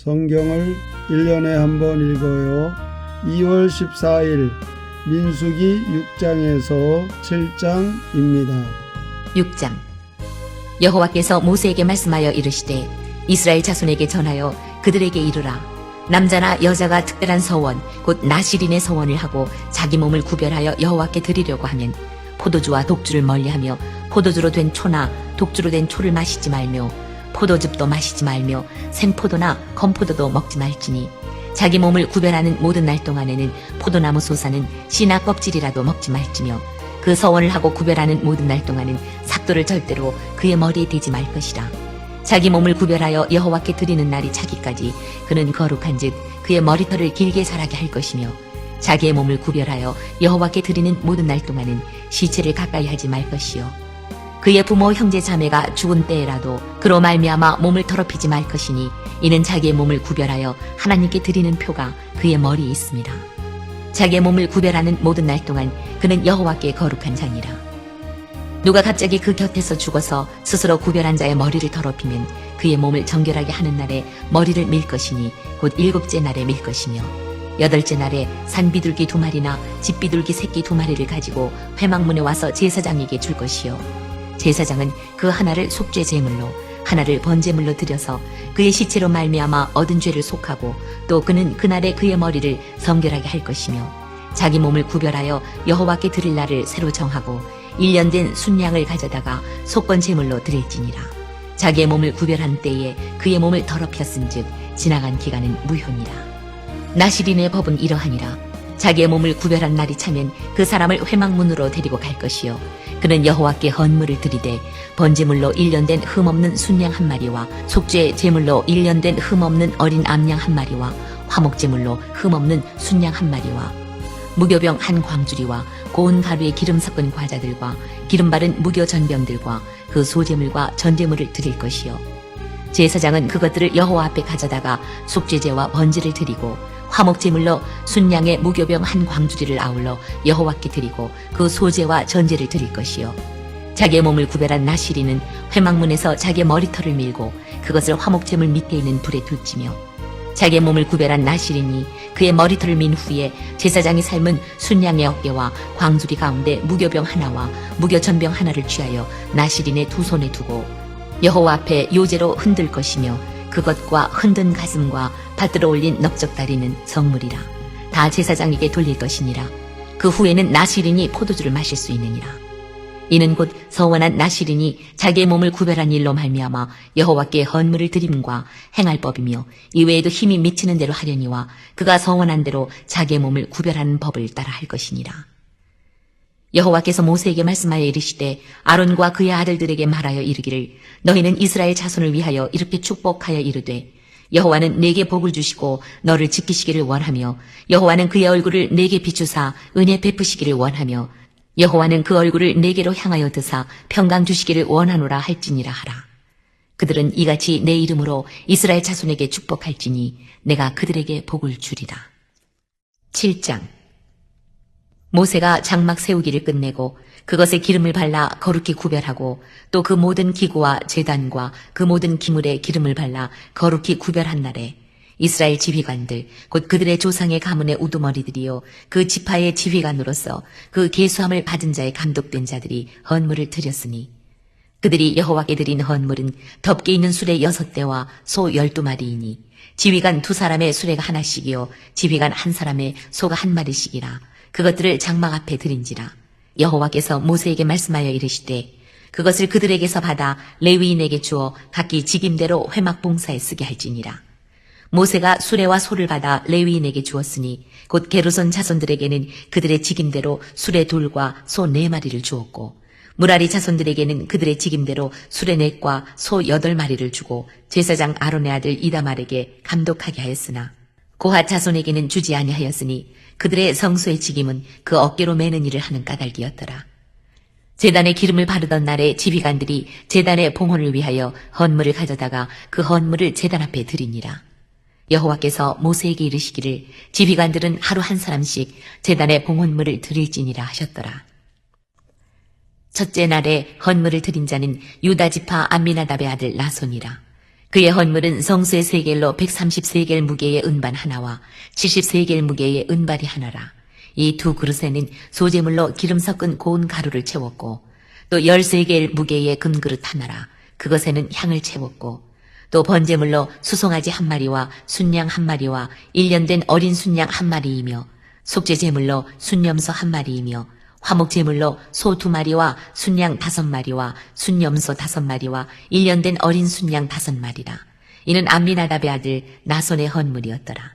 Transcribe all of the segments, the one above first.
성경을 1년에 한 번 읽어요. 2월 14일 민수기 6장에서 7장입니다. 6장. 여호와께서 모세에게 말씀하여 이르시되 이스라엘 자손에게 전하여 그들에게 이르라. 남자나 여자가 특별한 서원 곧 나실인의 서원을 하고 자기 몸을 구별하여 여호와께 드리려고 하면 포도주와 독주를 멀리하며 포도주로 된 초나 독주로 된 초를 마시지 말며 포도즙도 마시지 말며 생포도나 건포도도 먹지 말지니 자기 몸을 구별하는 모든 날 동안에는 포도나무 솟아는 씨나 껍질이라도 먹지 말지며 그 서원을 하고 구별하는 모든 날 동안은 삭도를 절대로 그의 머리에 대지 말 것이라. 자기 몸을 구별하여 여호와께 드리는 날이 차기까지 그는 거룩한즉 그의 머리털을 길게 자라게 할 것이며 자기의 몸을 구별하여 여호와께 드리는 모든 날 동안은 시체를 가까이 하지 말 것이요 그의 부모 형제 자매가 죽은 때에라도 그로 말미암아 몸을 더럽히지 말 것이니 이는 자기의 몸을 구별하여 하나님께 드리는 표가 그의 머리에 있습니다. 자기의 몸을 구별하는 모든 날 동안 그는 여호와께 거룩한 자니라. 누가 갑자기 그 곁에서 죽어서 스스로 구별한 자의 머리를 더럽히면 그의 몸을 정결하게 하는 날에 머리를 밀 것이니 곧 7째 날에 밀 것이며 8째 날에 산비둘기 2마리나 집비둘기 새끼 2마리를 가지고 회막문에 와서 제사장에게 줄 것이요 제사장은 그 하나를 속죄 제물로 하나를 번제물로 드려서 그의 시체로 말미암아 얻은 죄를 속하고 또 그는 그날에 그의 머리를 성결하게 할 것이며 자기 몸을 구별하여 여호와께 드릴 날을 새로 정하고 1년 된 순양을 가져다가 속건 제물로 드릴지니라. 자기의 몸을 구별한 때에 그의 몸을 더럽혔은즉 지나간 기간은 무효니라. 나실인의 법은 이러하니라. 자기의 몸을 구별한 날이 차면 그 사람을 회막문으로 데리고 갈 것이요 그는 여호와께 헌물을 드리되 번제물로 1년 된 흠없는 순양 1마리와 속죄 제물로 1년 된 흠없는 어린 암양 1마리와 화목제물로 흠없는 순양 1마리와 무교병 1광주리와 고운 가루에 기름 섞은 과자들과 기름 바른 무교 전병들과 그 소제물과 전제물을 드릴 것이요 제사장은 그것들을 여호와 앞에 가져다가 속죄제와 번제를 드리고 화목제물로 순양의 무교병 1광주리를 아울러 여호와께 드리고 그 소제와 전제를 드릴 것이요 자기의 몸을 구별한 나실인은 회막문에서 자기의 머리털을 밀고 그것을 화목제물 밑에 있는 불에 둘지며 자기의 몸을 구별한 나실인이 그의 머리털을 민 후에 제사장이 삶은 순양의 어깨와 광주리 가운데 무교병 하나와 무교전병 하나를 취하여 나실인의 두 손에 두고 여호와 앞에 요제로 흔들 것이며 그것과 흔든 가슴과 받들어 올린 넓적다리는 성물이라. 다 제사장에게 돌릴 것이니라. 그 후에는 나실인이 포도주를 마실 수 있느니라. 이는 곧 서원한 나실인이 자기의 몸을 구별한 일로 말미암아 여호와께 헌물을 드림과 행할 법이며 이외에도 힘이 미치는 대로 하려니와 그가 서원한 대로 자기의 몸을 구별하는 법을 따라 할 것이니라. 여호와께서 모세에게 말씀하여 이르시되 아론과 그의 아들들에게 말하여 이르기를 너희는 이스라엘 자손을 위하여 이렇게 축복하여 이르되 여호와는 내게 복을 주시고 너를 지키시기를 원하며 여호와는 그의 얼굴을 내게 비추사 은혜 베푸시기를 원하며 여호와는 그 얼굴을 내게로 향하여 드사 평강 주시기를 원하노라 할지니라 하라. 그들은 이같이 내 이름으로 이스라엘 자손에게 축복할지니 내가 그들에게 복을 주리라. 7장. 모세가 장막 세우기를 끝내고 그것에 기름을 발라 거룩히 구별하고 또 그 모든 기구와 제단과 그 모든 기물에 기름을 발라 거룩히 구별한 날에 이스라엘 지휘관들 곧 그들의 조상의 가문의 우두머리들이요 그 지파의 지휘관으로서 그 계수함을 받은 자의 감독된 자들이 헌물을 드렸으니 그들이 여호와께 드린 헌물은 덮개 있는 수레 6대와 소 12마리이니 지휘관 2사람의 수레가 하나씩이요 지휘관 1사람의 소가 1마리씩이라. 그것들을 장막 앞에 드린지라. 여호와께서 모세에게 말씀하여 이르시되 그것을 그들에게서 받아 레위인에게 주어 각기 직임대로 회막 봉사에 쓰게 할지니라. 모세가 수레와 소를 받아 레위인에게 주었으니 곧 게르손 자손들에게는 그들의 직임대로 수레 2과 소 4마리를 주었고 무라리 자손들에게는 그들의 직임대로 수레 4과 소 8마리를 주고 제사장 아론의 아들 이다말에게 감독하게 하였으나 고핫 자손에게는 주지 아니하였으니 그들의 성소의 직임은 그 어깨로 매는 일을 하는 까닭이었더라. 제단에 기름을 바르던 날에 지휘관들이 제단의 봉헌을 위하여 헌물을 가져다가 그 헌물을 제단 앞에 드리니라. 여호와께서 모세에게 이르시기를 지휘관들은 하루 1사람씩 제단에 봉헌물을 드릴지니라 하셨더라. 첫째 날에 헌물을 드린 자는 유다 지파 암미나답의 아들 나손이라. 그의 헌물은 성수의 세겔로 130세겔 무게의 은반 하나와 70세겔 무게의 은발이 하나라. 이 두 그릇에는 소재물로 기름 섞은 고운 가루를 채웠고 또 10세겔 무게의 금그릇 하나라. 그것에는 향을 채웠고 또 번제물로 수송아지 한 마리와 순양 한 마리와 1년 된 어린 순양 한 마리이며 속죄제물로 순염소 한 마리이며 화목제물로 소 2마리와 순양 5마리와 순염소 5마리와 1년 된 어린 순양 5마리라. 이는 암미나답의 아들 나손의 헌물이었더라.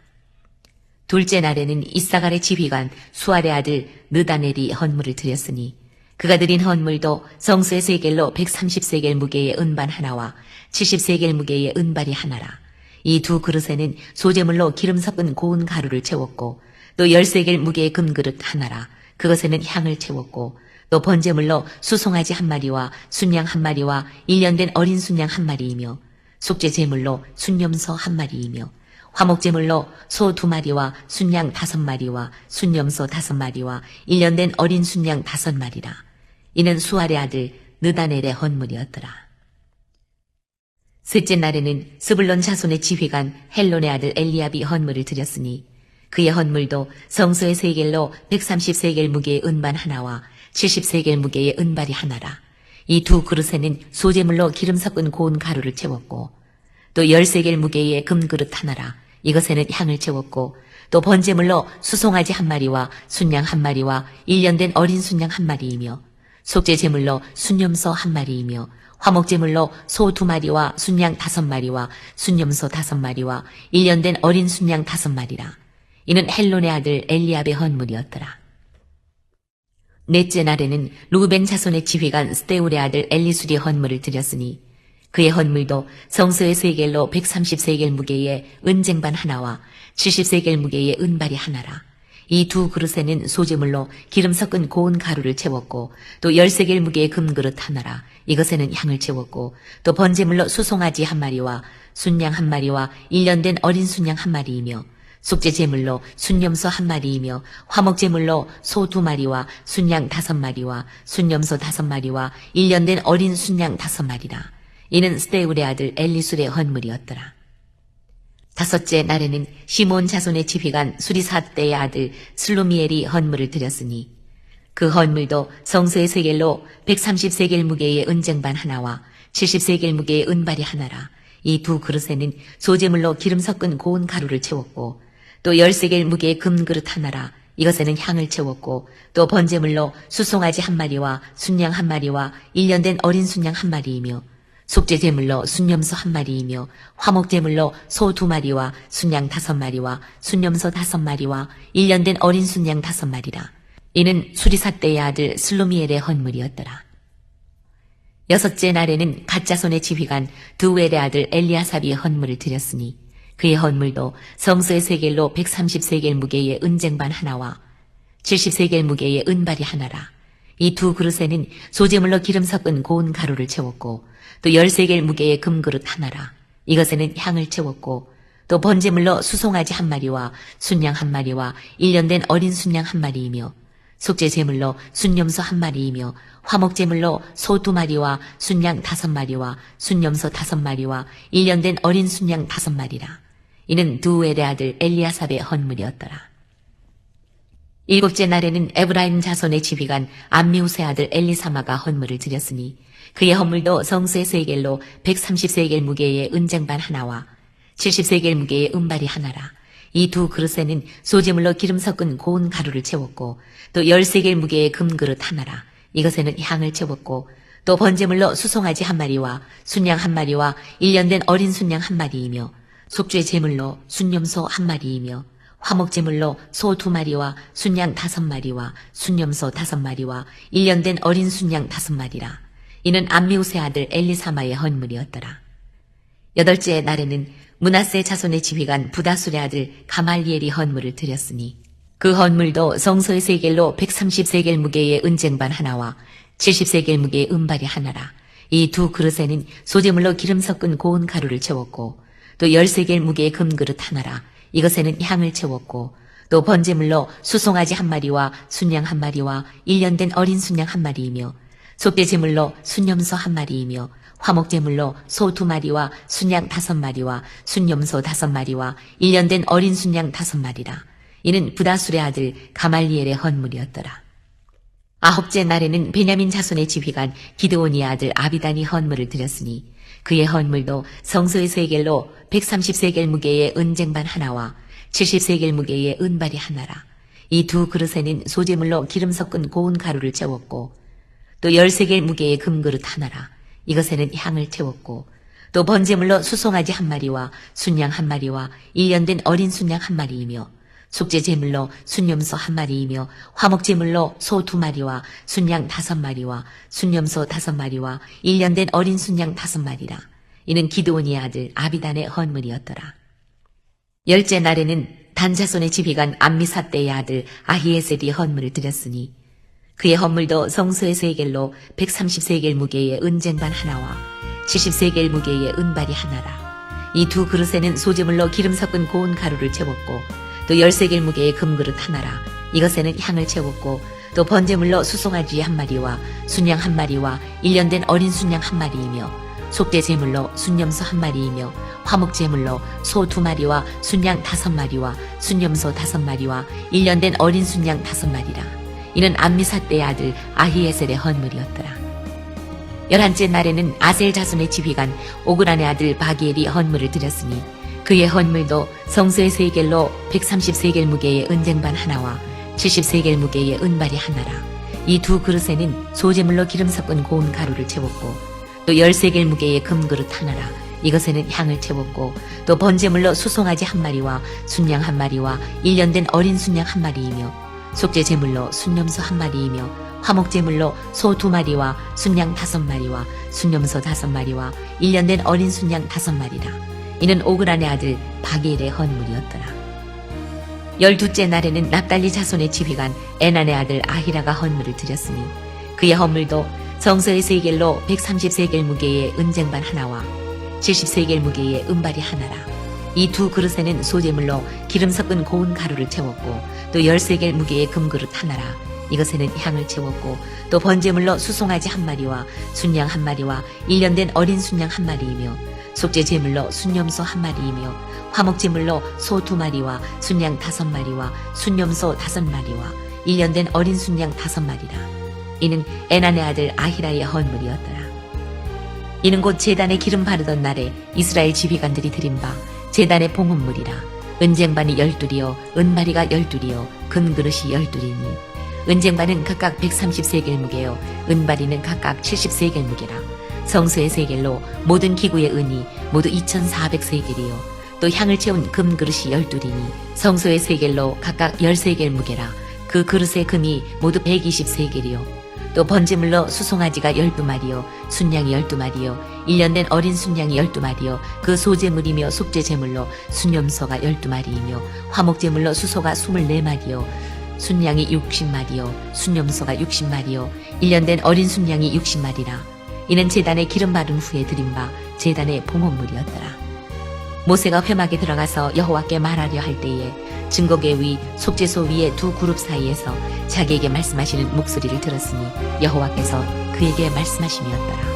둘째 날에는 이사갈의 지휘관 수알의 아들 느다넬이 헌물을 드렸으니 그가 드린 헌물도 성수의 세겔로 130세겔 무게의 은반 하나와 70세겔 무게의 은발이 하나라. 이 두 그릇에는 소재물로 기름 섞은 고운 가루를 채웠고 또 10세겔 무게의 금그릇 하나라. 그것에는 향을 채웠고 또 번제물로 수송아지 한 마리와 순양 한 마리와 1년 된 어린 순양 한 마리이며 속죄제물로 순염소 한 마리이며 화목제물로 소 2마리와 순양 5마리와 순염소 5마리와 1년 된 어린 순양 5마리라. 이는 수알의 아들 느다넬의 헌물이었더라. 셋째 날에는 스불론 자손의 지휘관 헬론의 아들 엘리압이 헌물을 드렸으니 그의 헌물도 성소의 세겔로 130세겔 무게의 은반 하나와 70세겔 무게의 은발이 하나라. 이 두 그릇에는 소재물로 기름 섞은 고운 가루를 채웠고 또 10세겔 무게의 금그릇 하나라. 이것에는 향을 채웠고 또 번제물로 수송아지 한 마리와 순양 한 마리와 1년 된 어린 순양 한 마리이며 속죄제물로 순염소 한 마리이며 화목제물로 소 2마리와 순양 5마리와 순염소 5마리와 1년 된 어린 순양 5마리라. 이는 헬론의 아들 엘리압의 헌물이었더라. 넷째 날에는 루벤 자손의 지휘관 스데울의 아들 엘리술이 헌물을 드렸으니 그의 헌물도 성소의 세겔로 130세겔 무게의 은쟁반 하나와 70세겔 무게의 은발이 하나라. 이 두 그릇에는 소재물로 기름 섞은 고운 가루를 채웠고 또 10세겔 무게의 금그릇 하나라. 이것에는 향을 채웠고 또 번제물로 수송아지 한 마리와 순양 한 마리와 1년 된 어린 순양 한 마리이며 속죄제물로 순염소 한 마리이며 화목제물로 소 2마리와 순양 5마리와 순염소 5마리와 1년 된 어린 순양 5마리라. 이는 스데울의 아들 엘리술의 헌물이었더라. 다섯째 날에는 시몬 자손의 지휘관 수리사대의 아들 슬로미엘이 헌물을 드렸으니 그 헌물도 성소의 세겔로 130세겔 무게의 은쟁반 하나와 70세겔 무게의 은발이 하나라. 이 두 그릇에는 소재물로 기름 섞은 고운 가루를 채웠고 또 10세겔 무게의 금그릇 하나라. 이것에는 향을 채웠고 또 번제물로 수송아지 한 마리와 순양 한 마리와 1년 된 어린 순양 한 마리이며 속죄제물로 순염소 한 마리이며 화목제물로 소 2마리와 순양 5마리와 순염소 5마리와 1년 된 어린 순양 5마리라. 이는 수리사대의 아들 슬로미엘의 헌물이었더라. 여섯째 날에는 갓자손의 지휘관 드우엘의 아들 엘리아삽이 헌물을 드렸으니 그의 헌물도 성소의 세겔로 130세겔 무게의 은쟁반 하나와 70세겔 무게의 은발이 하나라. 이 두 그릇에는 소재물로 기름 섞은 고운 가루를 채웠고 또 10세겔 무게의 금그릇 하나라. 이것에는 향을 채웠고 또 번제물로 수송아지 한 마리와 순양 한 마리와 1년 된 어린 순양 한 마리이며 속죄제물로 순염소 한 마리이며 화목제물로 소 2마리와 순양 5마리와 순염소 5마리와 1년 된 어린 순양 5마리라. 이는 두우엘의 아들 엘리아삽의 헌물이었더라. 일곱째 날에는 에브라임 자손의 지휘관 암미우스의 아들 엘리사마가 헌물을 드렸으니 그의 헌물도 성수의 세겔로 130세겔 무게의 은쟁반 하나와 70세겔 무게의 은발이 하나라. 이 두 그릇에는 소재물로 기름 섞은 고운 가루를 채웠고 또 10세겔 무게의 금그릇 하나라. 이것에는 향을 채웠고 또 번제물로 수송아지 한 마리와 순양 한 마리와 1년 된 어린 순양 한 마리이며 속죄 제물로 순염소 한 마리이며 화목제물로 소 2마리와 순양 5마리와 순염소 5마리와 1년 된 어린 순양 5마리라. 이는 암미우스의 아들 엘리사마의 헌물이었더라. 여덟째 날에는 므낫세 자손의 지휘관 부다술의 아들 가말리엘이 헌물을 드렸으니 그 헌물도 성소의 세겔로 130세겔 무게의 은쟁반 하나와 70세겔 무게의 은발이 하나라. 이 두 그릇에는 소재물로 기름 섞은 고운 가루를 채웠고 또 10세겔 무게의 금그릇 하나라. 이것에는 향을 채웠고 또 번제물로 수송아지 한 마리와 순양 한 마리와 1년 된 어린 순양 한 마리이며 속죄제물로 순염소 한 마리이며 화목제물로 소 2마리와 순양 5마리와 순염소 5마리와 1년 된 어린 순양 5마리라. 이는 부다술의 아들 가말리엘의 헌물이었더라. 아홉째 날에는 베냐민 자손의 지휘관 기드온의 아들 아비단이 헌물을 드렸으니 그의 헌물도 성소의 세겔로 130세겔 무게의 은쟁반 하나와 70세겔 무게의 은발이 하나라. 이 두 그릇에는 소재물로 기름 섞은 고운 가루를 채웠고 또 10세겔 무게의 금그릇 하나라. 이것에는 향을 채웠고 또 번제물로 수송아지 1마리와 순양 1마리와 1년 된 어린 순양 1마리이며 속죄제물로 순염소 1마리이며 화목제물로 소 2마리와 순양 5마리와 순염소 5마리와 1년 된 어린 순양 5마리라. 이는 기드온의 아들 아비단의 헌물이었더라. 10째 날에는 단자손의 지휘관 암미사떼의 아들 아히에셀이 헌물을 드렸으니 그의 헌물도 성소의 세겔로 130세겔 무게의 은쟁반 하나와 70세겔 무게의 은발이 하나라. 이 두 그릇에는 소재물로 기름 섞은 고운 가루를 채웠고 또 10세겔 무게의 금그릇 하나라. 이것에는 향을 채웠고 또 번제물로 수송아지 1마리와 순양 1마리와 1년 된 어린 순양 1마리이며 속죄제물로 순염소 1마리이며 화목제물로 소 2마리와 순양 5마리와 순염소 5마리와 1년 된 어린 순양 5마리라. 이는 암미사떼의 아들 아히에셀의 헌물이었더라. 11째 날에는 아셀 자손의 지휘관 오그란의 아들 바기엘이 헌물을 드렸으니 그의 헌물도 성소의 세겔로 130세겔 무게의 은쟁반 하나와 70세겔 무게의 은발이 하나라. 이 두 그릇에는 소재물로 기름 섞은 고운 가루를 채웠고 또 10세겔 무게의 금그릇 하나라. 이것에는 향을 채웠고 또 번제물로 수송아지 1마리와 순양 1마리와 1년 된 어린 순양 1마리이며 속죄제물로 순염소 1마리이며 화목제물로 소 2마리와 순양 5마리와 순염소 5마리와 1년 된 어린 순양 5마리라. 이는 오그란의 아들 바기엘의 헌물이었더라. 12째 날에는 납달리 자손의 지휘관 에난의 아들 아히라가 헌물을 드렸으니 그의 헌물도 성소의 세겔로 130세겔 무게의 은쟁반 하나와 70세겔 무게의 은발이 하나라. 이 두 그릇에는 소재물로 기름 섞은 고운 가루를 채웠고 또 10세겔 무게의 금그릇 하나라. 이것에는 향을 채웠고 또 번제물로 수송아지 1마리와 순양 1마리와 1년 된 어린 순양 1마리이며 속죄제물로 순염소 1마리이며 화목제물로 소 2마리와 순양 5마리와 순염소 5마리와 1년 된 어린 순양 5마리라. 이는 에난의 아들 아히라의 헌물이었더라. 이는 곧 제단에 기름 바르던 날에 이스라엘 지휘관들이 드린 바 제단의 봉헌물이라. 은쟁반이 12이요 은마리가 12이요 금그릇이 12이니 은쟁반은 각각 130세겔 무게요 은바리는 각각 70세겔 무게라. 성소의 세겔로 모든 기구의 은이 모두 2400세겔이요 또 향을 채운 금그릇이 12이니 성소의 세겔로 각각 10세겔 무게라. 그 그릇의 금이 모두 120세겔이요 또 번제물로 수송아지가 12마리요 순양이 12마리요 1년 된 어린 순양이 12마리요 그 소제물이며 속죄제물로 순염소가 12마리이며 화목제물로 수소가 24마리요 순양이 60마리요 순염소가 60마리요 1년 된 어린 순양이 60마리라. 이는 제단에 기름 바른 후에 드린 바 제단의 봉헌물이었더라. 모세가 회막에 들어가서 여호와께 말하려 할 때에 증거계 위 속죄소 위의 두 그룹 사이에서 자기에게 말씀하시는 목소리를 들었으니 여호와께서 그에게 말씀하심이었더라.